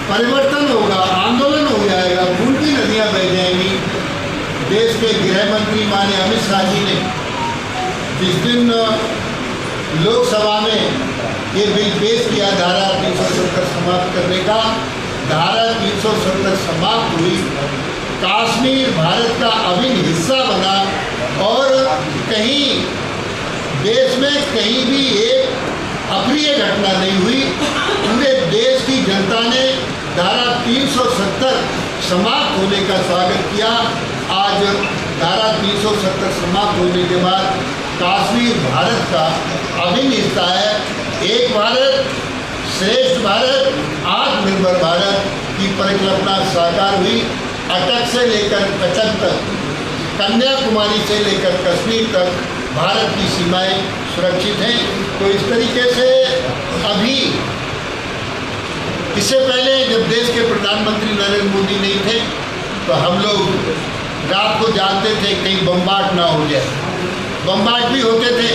परिवर्तन होगा, आंदोलन हो जाएगा, खून की नदियाँ बह जाएंगी। देश के गृह मंत्री माननीय अमित शाह जी ने जिस दिन लोकसभा में ये बिल पेश किया धारा 370 समाप्त करने का, धारा 370 समाप्त हुई, कश्मीर भारत का अभिन्न हिस्सा बना और कहीं देश में कहीं भी एक अप्रिय घटना नहीं हुई। पूरे देश की जनता ने धारा 370 समाप्त होने का स्वागत किया। आज धारा 370 समाप्त होने के बाद कश्मीर भारत का अभिन्न हिस्सा है। एक भारत श्रेष्ठ भारत, आत्मनिर्भर भारत की परिकल्पना साकार हुई। अटक से लेकर कटक तक, कन्याकुमारी से लेकर कश्मीर तक भारत की सीमाएं सुरक्षित हैं। तो इस तरीके से अभी इससे पहले जब देश के प्रधानमंत्री नरेंद्र मोदी नहीं थे तो हम लोग रात को जानते थे कहीं बम्बार्ड ना हो जाए। बम्बार्ड भी होते थे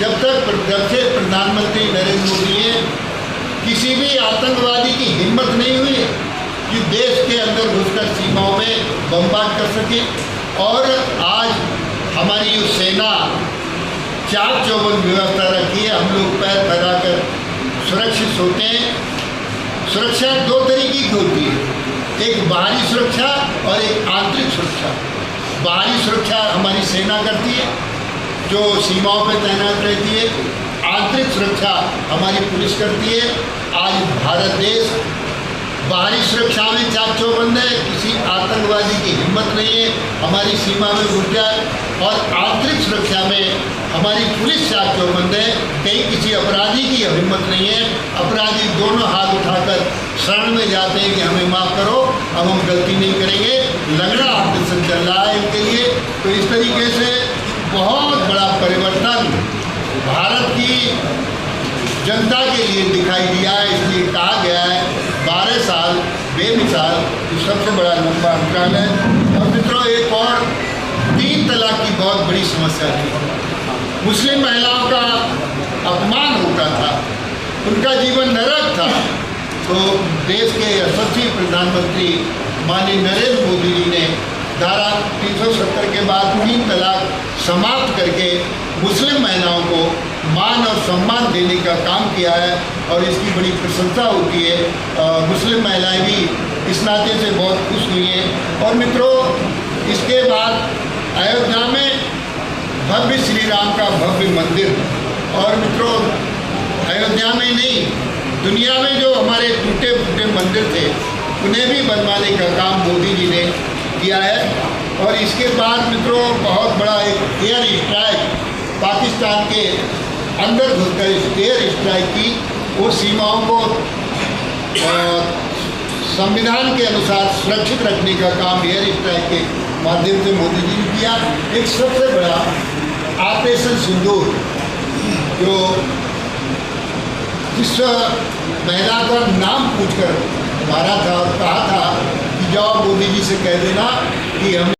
जब से प्रधानमंत्री नरेंद्र मोदी हैं, किसी भी आतंकवादी की हिम्मत नहीं हुई कि देश के अंदर घुसकर सीमाओं में बमबाद कर सके। और आज हमारी जो सेना चाक चौबंद व्यवस्था रखी है, हम लोग पैर फैलाकर सुरक्षित होते हैं। सुरक्षा दो तरीके की होती है, एक बाहरी सुरक्षा और एक आंतरिक सुरक्षा। बाहरी सुरक्षा हमारी सेना करती है जो सीमाओं पर तैनात रहती है, आंतरिक सुरक्षा हमारी पुलिस करती है। आज भारत देश बाहरी सुरक्षा में चाक चौबंद है, किसी आतंकवादी की हिम्मत नहीं है हमारी सीमा में घुस जाए, और आंतरिक सुरक्षा में हमारी पुलिस चाक चौबंद है, कहीं किसी अपराधी की हिम्मत नहीं है। अपराधी दोनों हाथ उठाकर शरण में जाते हैं कि हमें माफ़ करो, अब हम गलती नहीं करेंगे। लंगड़ा ऑपरेशन चल रहा है इनके लिए। तो इस तरीके से बहुत बड़ा परिवर्तन भारत की जनता के लिए दिखाई दिया है। इसलिए कहा गया है 12 साल बेमिसाल ये सबसे बड़ा लंबा अंतराल है। और मित्रों, एक और 3 तलाक की बहुत बड़ी समस्या थी। मुस्लिम महिलाओं का अपमान होता था, उनका जीवन नरक था। तो देश के यशस्वी प्रधानमंत्री माननीय नरेंद्र मोदी जी ने धारा 370 के बाद 3 तलाक समाप्त करके मुस्लिम महिलाओं को मान और सम्मान देने का काम किया है और इसकी बड़ी प्रशंसा होती है। मुस्लिम महिलाएं भी इस नाते से बहुत खुश हुई हैं। और मित्रों, इसके बाद अयोध्या में भव्य श्री राम का भव्य मंदिर, और मित्रों अयोध्या में नहीं दुनिया में जो हमारे टूटे फूटे मंदिर थे उन्हें भी बनवाने का काम मोदी जी ने किया है। और इसके बाद मित्रों बहुत बड़ा एक एयर स्ट्राइक पाकिस्तान के अंदर घुसकर एयर स्ट्राइक की, वो सीमाओं को संविधान के अनुसार सुरक्षित रखने का काम एयर स्ट्राइक के माध्यम से मोदी जी ने किया। एक सबसे बड़ा ऑपरेशन सिंदूर जो जिस महिला का नाम पूछकर मारा था और कहा था कि जाओ मोदी जी से कह देना कि हम